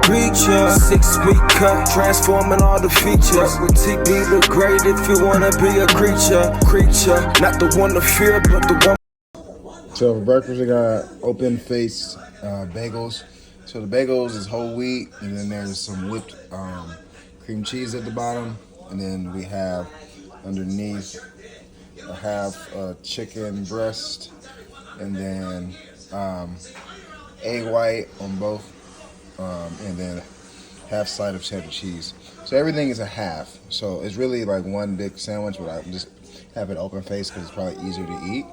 preacher. 6-week cut, transforming all the features. With TB look great if you wanna be a creature. Not the one to fear, but the one. So for breakfast, we got open-faced bagels. So the bagels is whole wheat, and then there's some whipped cream cheese at the bottom, and then we have underneath a half chicken breast, and then egg white on both, and then half side of cheddar cheese. So everything is a half. So it's really like one big sandwich, but I just have it open faced because it's probably easier to eat.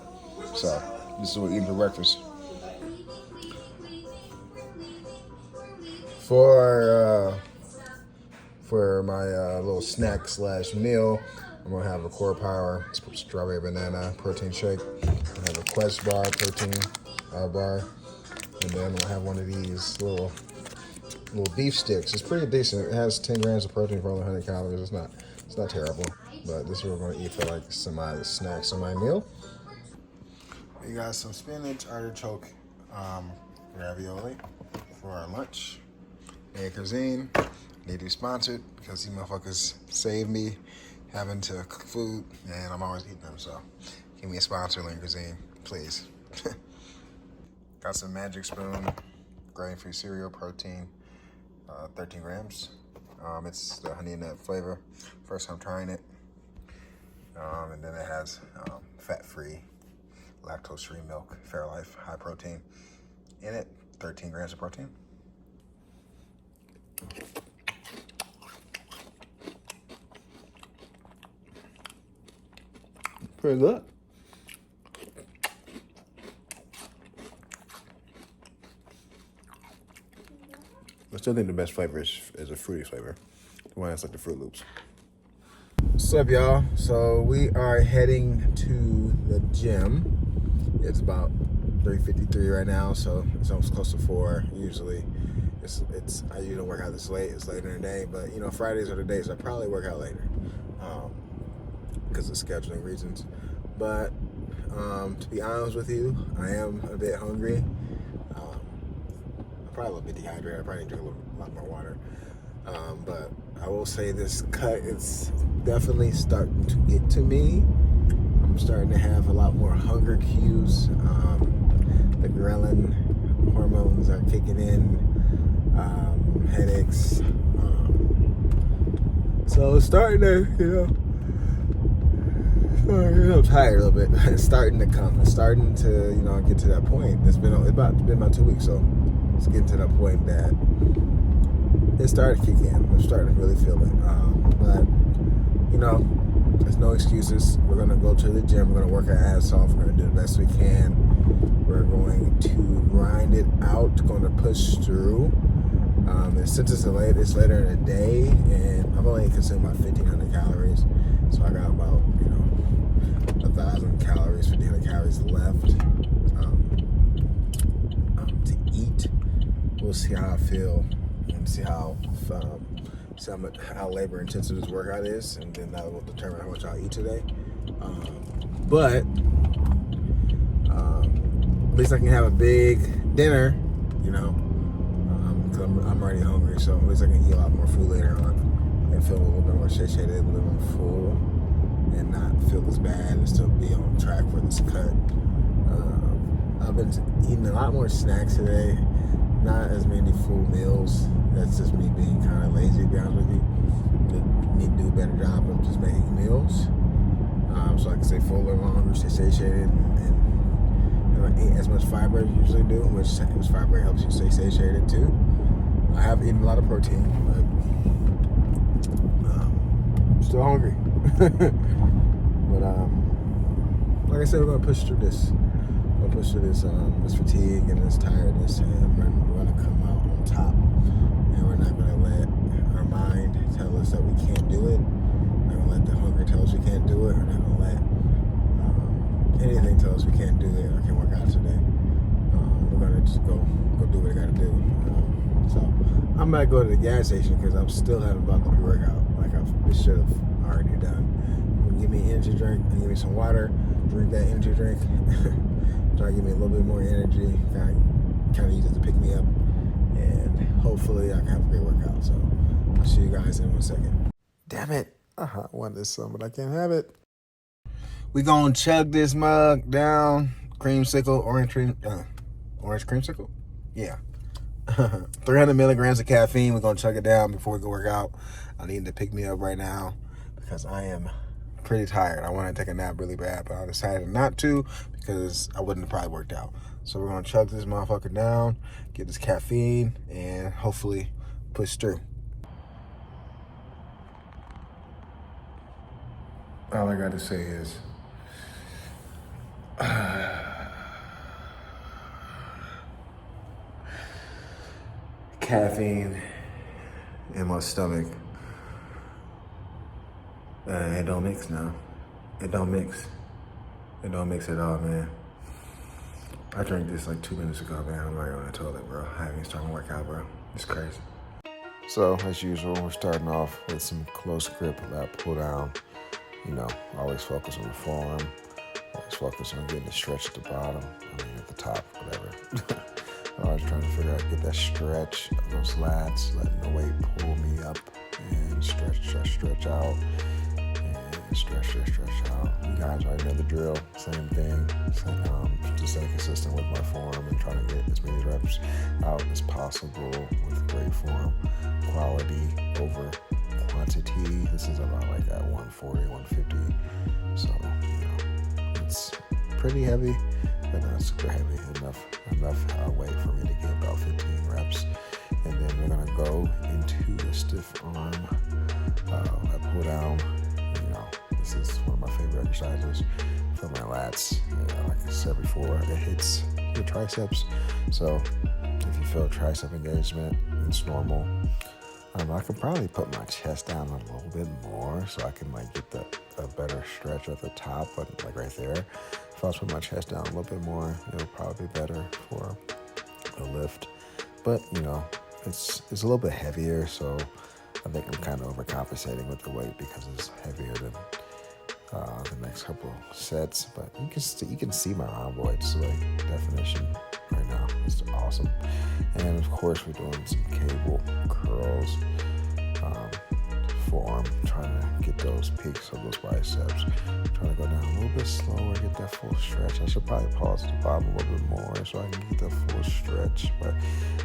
So this is what we're eating for breakfast. For my little snack / meal, I'm gonna have a Core Power strawberry banana protein shake. I have a Quest bar protein bar, and then I'm gonna have one of these little beef sticks. It's pretty decent. It has 10 grams of protein for only 100 calories. It's not terrible, but this is what we're gonna eat for like semi snacks on my meal. We got some spinach artichoke ravioli for our lunch. Hey, Cuisine, need to be sponsored because these motherfuckers save me having to cook food, and I'm always eating them. So give me a sponsor, Lean Cuisine, please. Got some Magic Spoon grain-free cereal, protein, 13 grams. It's the honey nut flavor. First time trying it. And then it has fat-free, lactose-free milk, Fairlife, high protein in it, 13 grams of protein. Pretty good. I still think the best flavor is a fruity flavor. The one that's like the Fruit Loops. What's up, y'all? So we are heading to the gym. It's about 3:53 right now, so it's almost close to 4 usually. I usually don't work out this late. It's later in the day, but you know, Fridays are the days I probably work out later because of scheduling reasons. But to be honest with you, I am a bit hungry. I'm probably a little bit dehydrated. I probably need to drink a lot more water. But I will say this cut is definitely starting to get to me. I'm starting to have a lot more hunger cues. The ghrelin hormones are kicking in. Headaches. So it's starting to, I'm tired a little bit. It's starting to come. It's starting to, get to that point. It's been about 2 weeks, so it's getting to that point that it started to kick in. I'm starting to really feel it. But there's no excuses. We're gonna go to the gym. We're gonna work our ass off. We're gonna do the best we can. We're going to grind it out. Going to push through. And since it's later in the day, and I've only consumed about 1,500 calories, so I got about 1,000 calories, 1,500 calories left to eat. We'll see how I feel and see how labor intensive this workout is, and then that will determine how much I'll eat today. But at least I can have a big dinner, because I'm already hungry, so at least I can eat a lot more food later on and feel a little bit more satiated, a little more full, and not feel as bad and still be on track for this cut. I've been eating a lot more snacks today, not as many full meals. That's just me being kind of lazy, to be honest with you. I need to do a better job of just making meals, so I can stay fuller longer, stay satiated, and don't eat as much fiber as you usually do, which fiber helps you stay satiated too. I have eaten a lot of protein, but I'm still hungry. But like I said, we're gonna push through this. We're gonna push through this fatigue and this tiredness, and we're gonna come out on top. And we're not gonna let our mind tell us that we can't do it. We're not gonna let the hunger tell us we can't do it. We're not gonna let anything tell us we can't do it or can't work out today. We're gonna just go do what we gotta do. So I might go to the gas station because I'm still having about the pre-workout like I should have already done. Give me an energy drink and give me some water. Drink that energy drink. Try to give me a little bit more energy. Kind of use it to pick me up, and hopefully I can have a great workout. So I'll see you guys in 1 second. Damn it. I want this some, but I can't have it. We gonna chug this mug down. Creamsicle, orange creamsicle? Yeah. 300 milligrams of caffeine. We're gonna chug it down before we go work out. I need to pick me up right now because I am pretty tired. I want to take a nap really bad, but I decided not to because I wouldn't have probably worked out. So we're gonna chug this motherfucker down, get this caffeine, and hopefully push through. All I got to say is, caffeine in my stomach. It don't mix now. It don't mix. It don't mix at all, man. I drank this like 2 minutes ago, man. I'm already on the toilet, bro. I haven't even started to work out, bro. It's crazy. So, as usual, we're starting off with some close grip lat pull down. You know, always focus on the forearm. Always focus on getting the stretch at the bottom. I mean, at the top, whatever. Always trying to figure out, get that stretch of those lats, letting the weight pull me up and stretch out. And stretch out. You guys already know the drill. Same thing. Just stay consistent with my form and trying to get as many reps out as possible with great form. Quality over quantity. This is about like at 140, 150. So, you know, it's pretty heavy, but not super heavy. Enough weight for me to get about 15 reps. And then we're gonna go into a stiff arm lat pull down. You know, this is one of my favorite exercises for my lats. Like I said before, it hits your triceps. So if you feel tricep engagement, it's normal. I could probably put my chest down a little bit more so I can like get a better stretch at the top, but like right there. If I was putting my chest down a little bit more, it would probably be better for a lift. But you know, it's a little bit heavier, so I think I'm kind of overcompensating with the weight because it's heavier than the next couple sets. But you can see my rhomboids like definition right now. It's awesome. And of course, we're doing some cable curls, forearm, trying to get those peaks of those biceps. Trying to go down a little bit slower, get that full stretch. I should probably pause at the bottom a little bit more so I can get that full stretch. But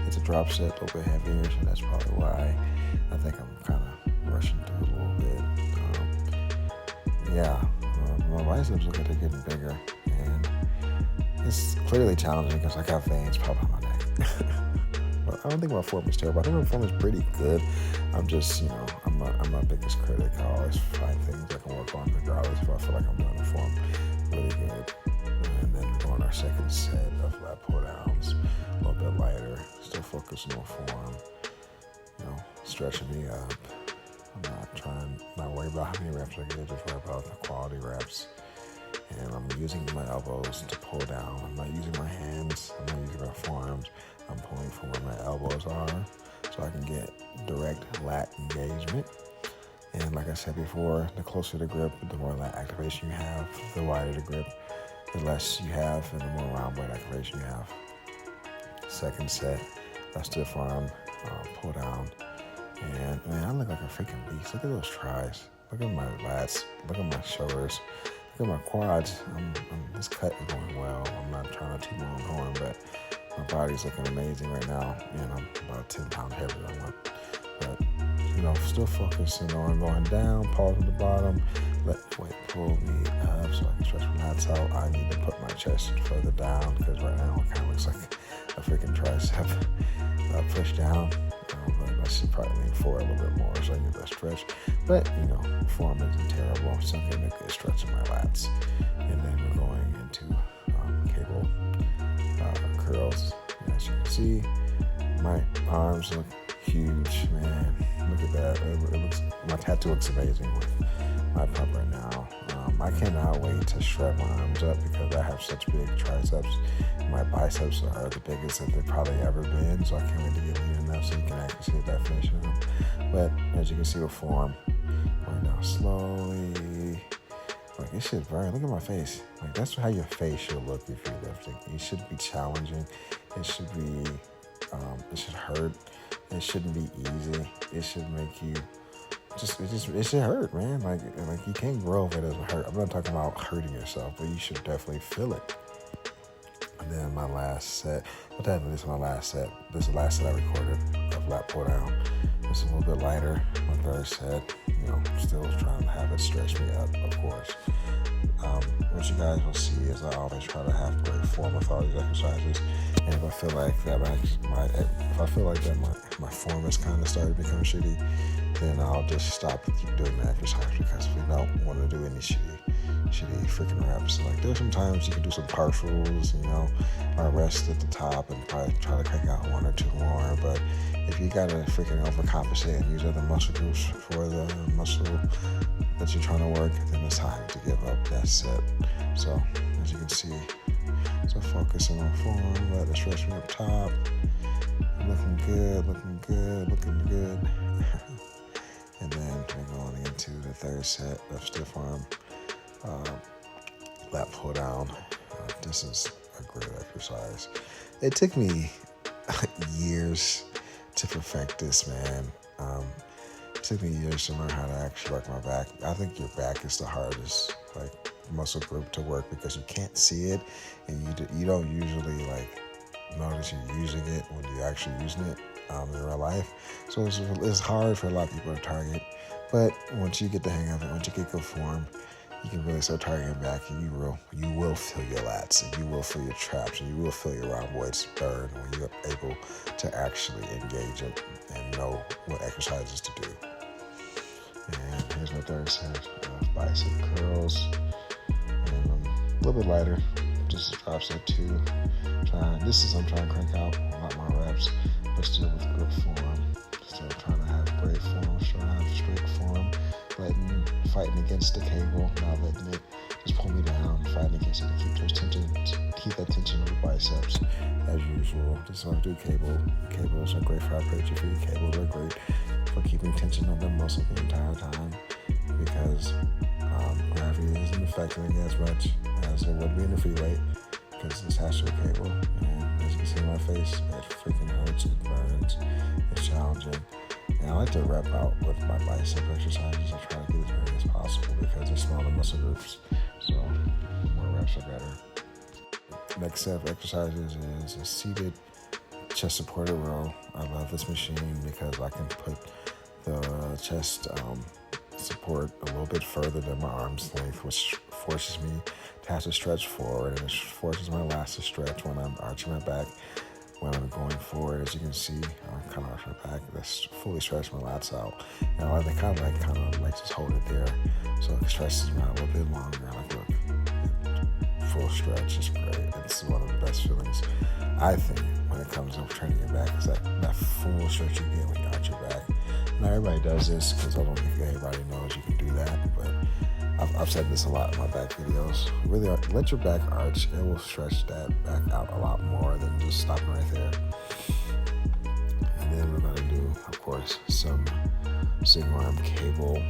it's a drop set, a little bit heavier, so that's probably why I think I'm kind of rushing through a little bit. My biceps look like they're getting bigger, and it's clearly challenging because I got veins popping on my neck. But I don't think my form is terrible. I think my form is pretty good. I'm just, you know, I'm my biggest critic. I always find things I can work on regardless if I feel like I'm doing the form really good. And then we're going our second set of lat pull downs, a little bit lighter, still focusing on form, you know, stretching me up. I'm not worry about how many reps I get, just worry about the quality reps. And I'm using my elbows to pull down. I'm not using my hands. I'm not using my forearms. I'm pulling from where my elbows are so I can get direct lat engagement. And like I said before, the closer the grip, the more lat activation you have. The wider the grip, the less you have, and the more rhomboid activation you have. Second set, that stiff arm pull down. And man, I look like a freaking beast. Look at those tries. Look at my lats. Look at my shoulders. Look at my quads. This cut is going well. I'm not trying to toot my own horn, but my body's looking amazing right now. And I'm about 10 pounds heavier than one. But, you know, still focusing on going down, pause at the bottom, let the weight pull me up so I can stretch my lats out. I need to put my chest further down because right now it kind of looks like a freaking tricep pushed down. But I should probably lean forward a little bit more so I can get that stretch. But, you know, the form isn't terrible. I'm still getting a good stretch in my lats. And then we're going into cable curls. As you can see, my arms look huge, man. Look at that. My tattoo looks amazing with my pump right now. I cannot wait to shred my arms up because I have such big triceps. My biceps are the biggest that they've probably ever been, so I can't wait to get lean enough so you can actually see the definition of them. But as you can see with form, going down slowly. Like, it should burn. Look at my face. Like, that's how your face should look if you're lifting. It should be challenging. It should be, it should hurt. It shouldn't be easy. It should make you it should hurt, man. Like you can't grow if it doesn't hurt. I'm not talking about hurting yourself, but you should definitely feel it. And then my last set, this is my last set. This is the last set I recorded of lat pull down. This is a little bit lighter. My third set, still trying to have it stretch me up, of course. What you guys will see is I always try to have great form with all these exercises. And if I feel like that my form is kind of starting to become shitty, then I'll just stop and keep doing the exercise, because we don't want to do any shitty freaking reps. Like, there's some times you can do some partials, or rest at the top and probably try to crank out 1 or 2 more. But if you gotta freaking overcompensate and use other muscle groups for the muscle that you're trying to work, then it's time to give up that set. So as you can see, so focusing on form, let it stretch me up top. Looking good. And then we're going into the third set of stiff arm lat pull down. This is a great exercise. It took me years to perfect this, man. It took me years to learn how to actually work my back. I think your back is the hardest muscle group to work, because you can't see it, and you don't usually notice you're using it when you're actually using it in real life. So it's hard for a lot of people to target. But once you get the hang of it, once you get good form, you can really start targeting back, and you will feel your lats, and you will feel your traps, and you will feel your rhomboids burn when you're able to actually engage it and know what exercises to do. And here's my third set of bicep curls, and a little bit lighter, just a drop set 2. I'm trying to crank out a lot more reps, but still with good form. Still trying to have great form, trying to have straight form, fighting against the cable, not letting it just pull me down, fighting against it to keep that tension of the biceps. As usual, this is how I do cable. Cables are great for hypertrophy. Cables are great for keeping tension on the muscle the entire time, because gravity isn't affecting it as much as it would be in the free weight, because it's attached to a cable. And as you can see in my face, it freaking hurts, it burns, it's challenging. And I like to rep out with my bicep exercises. I try to get as many as possible, because they're smaller muscle groups, so more reps are better. Next set of exercises is a seated chest supported row. I love this machine because I can put the chest support a little bit further than my arm's length, which forces me to have to stretch forward, and it forces my lats to stretch when I'm arching my back. When I'm going forward, as you can see, I kind of arch my back. That's fully stretch my lats out. And I kind of just hold it there, so it stretches me out a little bit longer. Look, full stretch is great. It's one of the best feelings, I think, when it comes to training your back, is that full stretch you get when you arch your back. Not everybody does this, because I don't think everybody knows you can do that, but I've said this a lot in my back videos. Really, let your back arch. It will stretch that back out a lot more than just stopping right there. And then we're going to do, of course, some single arm cable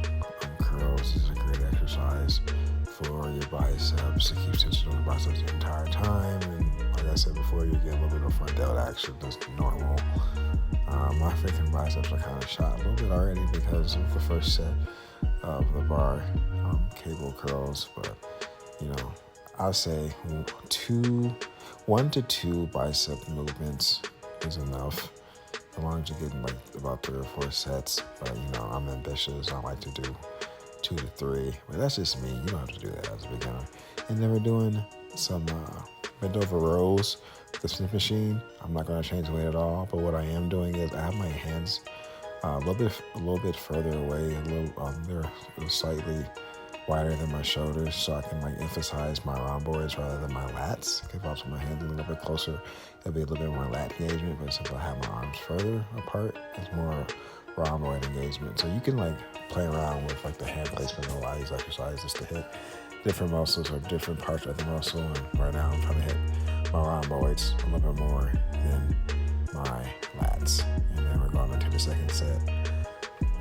curls. This is a great exercise for your biceps. It keeps tension on the biceps the entire time. And like I said before, you get a little bit of front delt action that's normal. My freaking biceps are kind of shot a little bit already because of the first set of the bar cable curls, but I'll say 1 to 2 bicep movements is enough, as long as you're getting about 3 or 4 sets. But I'm ambitious. I like to do 2 to 3, but that's just me. You don't have to do that as a beginner. And then we're doing some bent over rows with the Smith machine. I'm not going to change the weight at all, but what I am doing is I have my hands a little bit further away, they're slightly wider than my shoulders, so I can emphasize my rhomboids rather than my lats. If I put my hands a little bit closer, there'll be a little bit more lat engagement, but since I have my arms further apart, it's more rhomboid engagement. So you can play around with the hand placement of a lot of these exercises to hit different muscles or different parts of the muscle. And right now I'm trying to hit my rhomboids a little bit more than my lats. And then we're going into the second set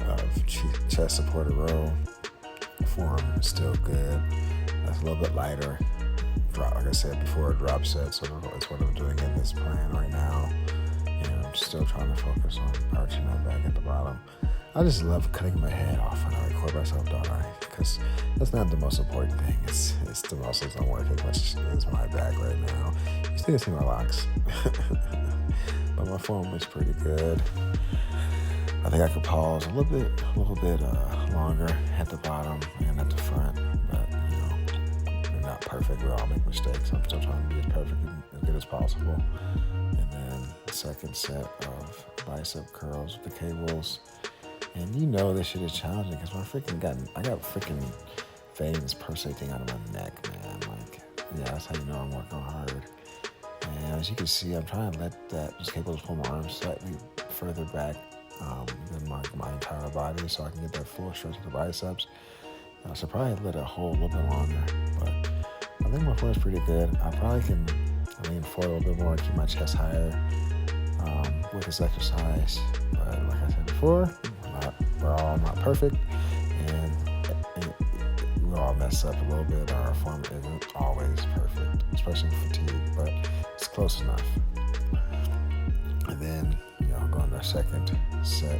of chest supported row. Form is still good. That's a little bit lighter. Like I said before, a drop set. So it's what I'm doing in this plan right now. And I'm still trying to focus on arching my back at the bottom. I just love cutting my head off when I record myself, don't I? Because that's not the most important thing. It's the muscles I'm working, which is my back right now. You still can see my locks. But my form is pretty good. I think I could pause a little bit longer at the bottom and at the front, but they're not perfect. We all make mistakes. I'm still trying to be as perfect and as good as possible. And then the second set of bicep curls with the cables. And this shit is challenging because I got freaking veins pulsating out of my neck, man. That's how you know I'm working hard. And as you can see, I'm trying to let those cables pull my arms slightly further back than my entire body so I can get that full stretch of the biceps. I should probably let it hold a little bit longer, but I think my form is pretty good. I probably can lean forward a little bit more and keep my chest higher with this exercise. But like I said before, we're all not perfect, and we all mess up a little bit. Our form isn't always perfect, especially with fatigue, but it's close enough. And then, going to our second set,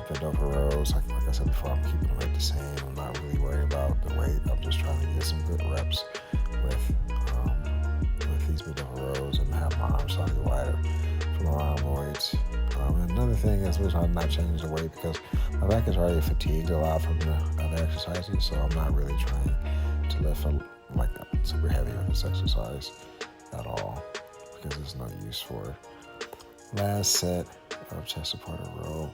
bent over rows. Like I said before, I'm keeping the weight the same. I'm not really worried about the weight. I'm just trying to get some good reps with these bent over rows and have my arms slightly wider for my rhomboids. And another thing is I'm not changing the weight because my back is already fatigued a lot from the other exercises, so I'm not really trying to lift super heavy with this exercise at all because there's no use for it. Last set of chest supported row.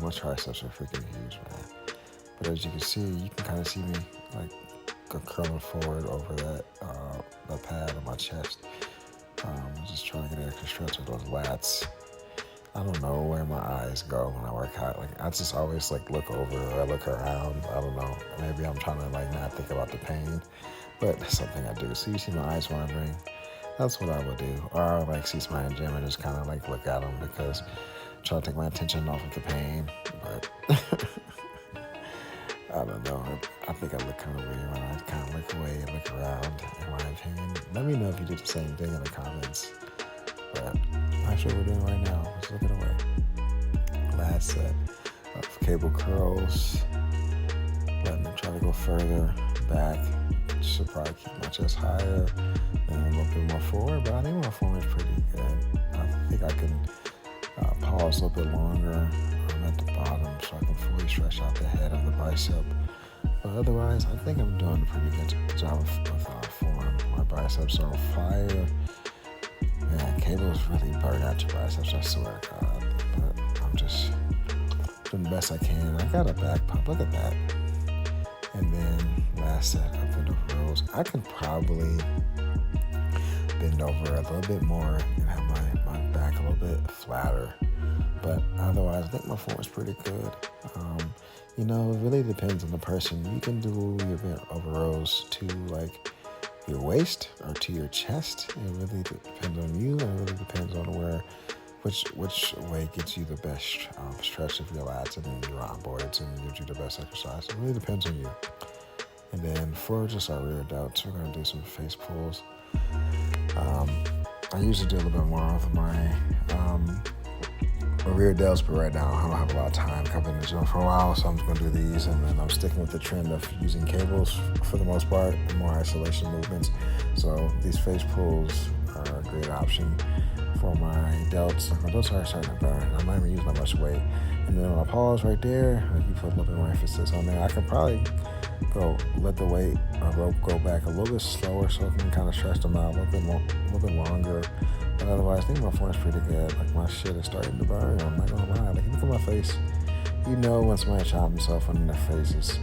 My triceps are freaking huge, man. But as you can see, you can kind of see me curling forward over that pad on my chest. I'm just trying to get an extra stretch of those lats. I don't know where my eyes go when I work out. I just always look over or I look around. I don't know. Maybe I'm trying to not think about the pain, but that's something I do. So you see my eyes wandering. That's what I would do. Or I would see somebody in the gym and just kind of look at them because I'm trying to take my attention off of the pain. But I don't know. I think I look kind of weird when I kind of look away and look around, in my opinion. Let me know if you do the same thing in the comments. But that's what we're doing right now. Let's look it away. Last set of cable curls. Letting them try to go further back. Should probably keep my chest higher and a little bit more forward, but I think my form is pretty good. I think I can pause a little bit longer at the bottom so I can fully stretch out the head of the bicep. But otherwise, I think I'm doing a pretty good job with form. My biceps are on fire. Man, cables really burn out your biceps, I swear to God. But I'm just doing the best I can. I got a back pump, look at that. And then last set of bend over rows. I can probably bend over a little bit more and have my back a little bit flatter. But otherwise, I think my form is pretty good. It really depends on the person. You can do your bent over rows to your waist or to your chest. It really depends on you, and it really depends on which way gets you the best stretch of your lats and then your rhomboids and gives you the best exercise. It really depends on you. And then for just our rear delts, we're going to do some face pulls. I usually do a little bit more of my rear delts, but right now I don't have a lot of time. I've been in the gym for a while, so I'm just going to do these. And then I'm sticking with the trend of using cables for the most part, more isolation movements. So these face pulls are a great option for my delts. My delts are starting to burn. I'm not even using that much weight. And then when I pause right there, you put a little bit more emphasis on there. I can probably let the weight rope go back a little bit slower so I can kind of stretch them out a little bit longer. But otherwise, I think my form's pretty good. My shit is starting to burn. I'm not gonna lie. Look at my face. When somebody shot himself in their face is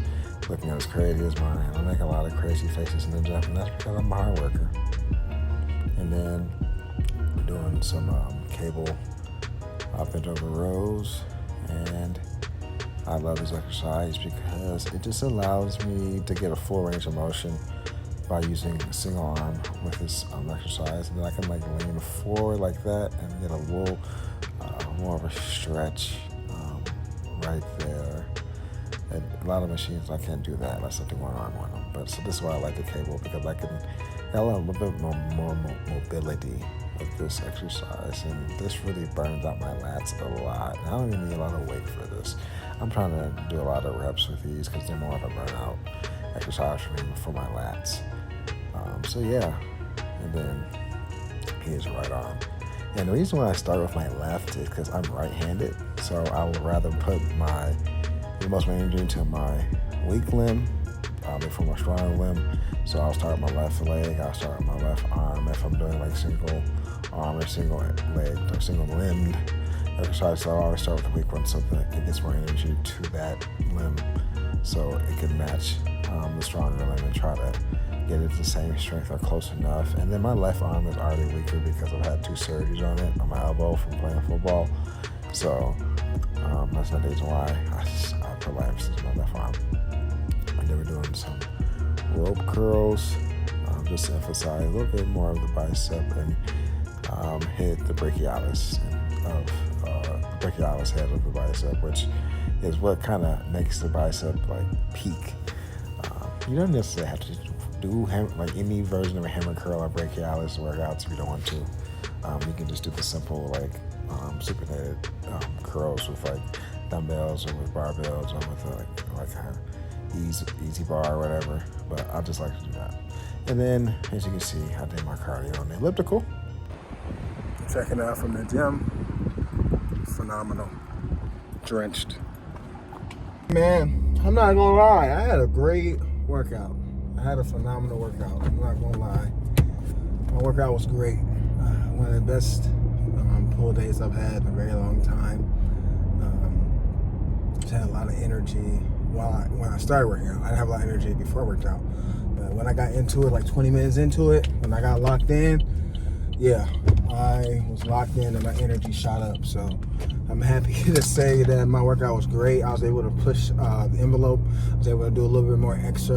looking as crazy as mine. I make a lot of crazy faces in the gym, and that's because I'm a hard worker. And then we're doing some cable bent over rows, and I love this exercise because it just allows me to get a full range of motion by using a single arm with this exercise, and then I can lean forward like that and get a little more of a stretch right there. And a lot of machines I can't do that unless I do one arm on them. But so this is why I like the cable, because I can got a little bit more mobility with this exercise, and this really burns out my lats a lot. And I don't even need a lot of weight for this. I'm trying to do a lot of reps with these because they're more of a burnout exercise for my lats. So yeah, and then here's right arm. And the reason why I start with my left is because I'm right-handed, so I would rather put the most of my energy into my weak limb before my strong limb. So I'll start with my left leg, I'll start with my left arm if I'm doing like single arm or single leg or single limbed exercise. So I always start with the weak one so that it gets more energy to that limb so it can match the stronger limb and try to get it the same strength or close enough. And then my left arm is already weaker because I've had 2 surgeries on it, on my elbow from playing football. So that's the reason why I put my emphasis on my left arm. And then we're doing some rope curls, just to emphasize a little bit more of the bicep and hit the brachialis head of the bicep, which is what kind of makes the bicep like peak. You don't necessarily have to do like any version of a hammer curl or brachialis workouts if you don't want to. You can just do the simple like supinated curls with like dumbbells or with barbells or with like a easy bar or whatever. But I just like to do that. And then as you can see, I did my cardio on the elliptical. Checking out from the gym. Phenomenal. Drenched. Man, I'm not gonna lie. I had a great workout. I had a phenomenal workout. I'm not gonna lie. My workout was great. One of the best pull days I've had in a very long time. Just had a lot of energy when I started working out. I didn't have a lot of energy before I worked out. But when I got into it, like 20 minutes into it, when I got locked in, yeah, I was locked in and my energy shot up. So I'm happy to say that my workout was great. I was able to push the envelope. I was able to do a little bit more extra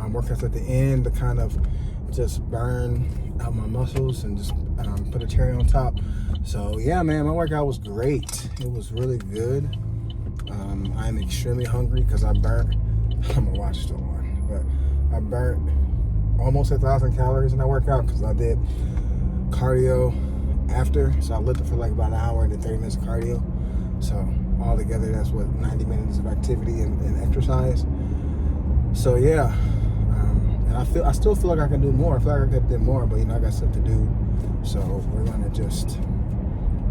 workouts at the end to kind of just burn out my muscles and just put a cherry on top. So yeah, man, my workout was great. It was really good. I'm extremely hungry because I burnt, I'm gonna watch still on, but I burnt almost 1,000 calories in that workout because I did cardio after. So I lifted for like about an hour and then 30 minutes of cardio. So all together, that's what, 90 minutes of activity and exercise. So yeah, and I still feel like I can do more. I feel like I could do more, but you know, I got stuff to do. So we're gonna just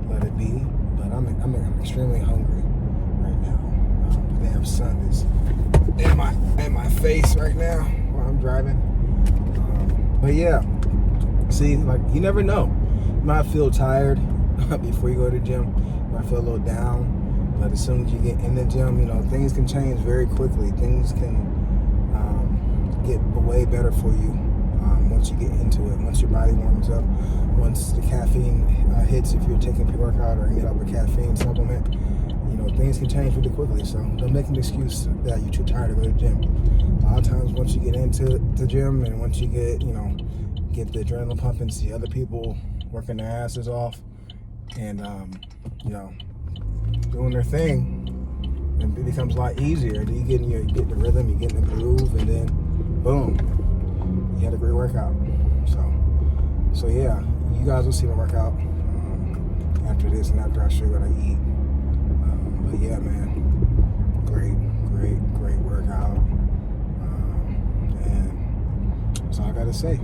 let it be. But I'm extremely hungry right now. The damn sun is in my face right now while I'm driving. But yeah, see, like you never know. You might feel tired before you go to the gym. You might feel a little down, but as soon as you get in the gym, you know, things can change very quickly. Things can get way better for you once you get into it. Once your body warms up, once the caffeine hits, if you're taking pre-workout or any type of caffeine supplement, you know, things can change really quickly. So don't make an excuse that you're too tired to go to the gym. A lot of times once you get into the gym and once you get, you know, get the adrenaline pumping, see other people working their asses off and, you know, doing their thing, and it becomes a lot easier. You get the rhythm, you get in the groove, and then boom, you had a great workout. So yeah, you guys will see my workout after this and after I show what I eat. But yeah, man, great workout. And that's all I gotta say.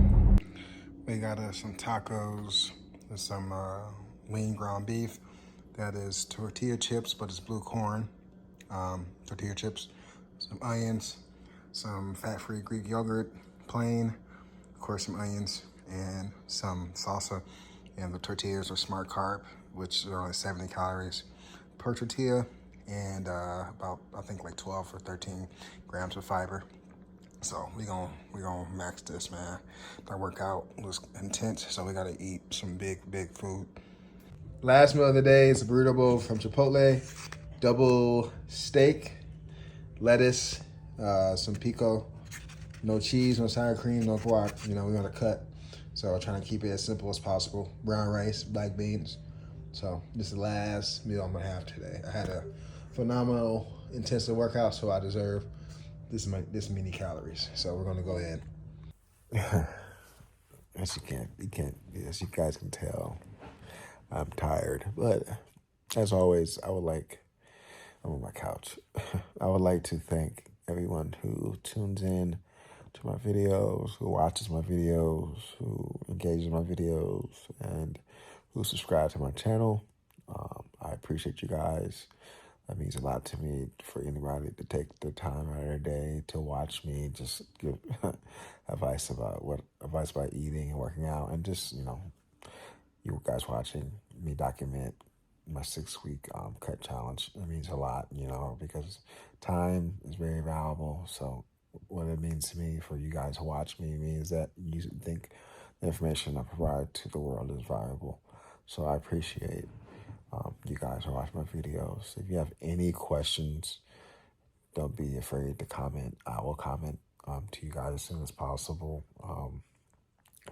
We got some tacos and some lean ground beef. That is tortilla chips, but it's blue corn. Tortilla chips, some onions, some fat-free Greek yogurt, plain, of course some onions, and some salsa. And the tortillas are Smart Carb, which are only 70 calories per tortilla, and about, I think, like 12 or 13 grams of fiber. So we gonna max this, man. Our workout was intense, so we gotta eat some big food. Last meal of the day is a burrito bowl from Chipotle. Double steak, lettuce, some pico, no cheese, no sour cream, no guac. You know, we're gonna cut. So trying to keep it as simple as possible. Brown rice, black beans. So this is the last meal I'm gonna have today. I had a phenomenal intensive workout, so I deserve this many calories. So we're gonna go ahead. as you guys can tell, I'm tired. But as always, I'm on my couch. I would like to thank everyone who tunes in to my videos, who watches my videos, who engages my videos, and who subscribe to my channel. I appreciate you guys. That means a lot to me for anybody to take the time out of their day to watch me just give advice about eating and working out, and just, you guys watching me document my 6-week cut challenge. It means a lot, because time is very valuable. So what it means to me for you guys to watch me means that you think the information I provide to the world is valuable. So I appreciate you guys who watch my videos. If you have any questions, don't be afraid to comment. I will comment to you guys as soon as possible.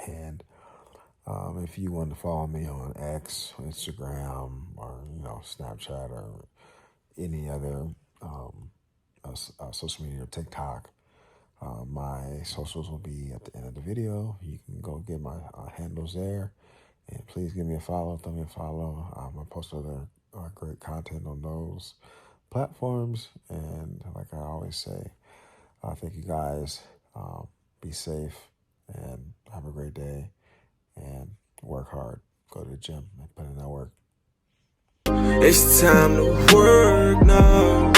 And if you want to follow me on X, Instagram, or Snapchat, or any other social media, or TikTok, my socials will be at the end of the video. You can go get my handles there, and please give me a follow. Throw me a follow. I post other great content on those platforms, and like I always say, thank you guys. Be safe and have a great day. And work hard. Go to the gym and put in that work. It's time to work now.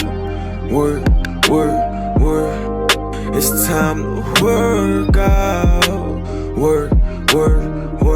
Work, work, work. It's time to work out. Work, work, work.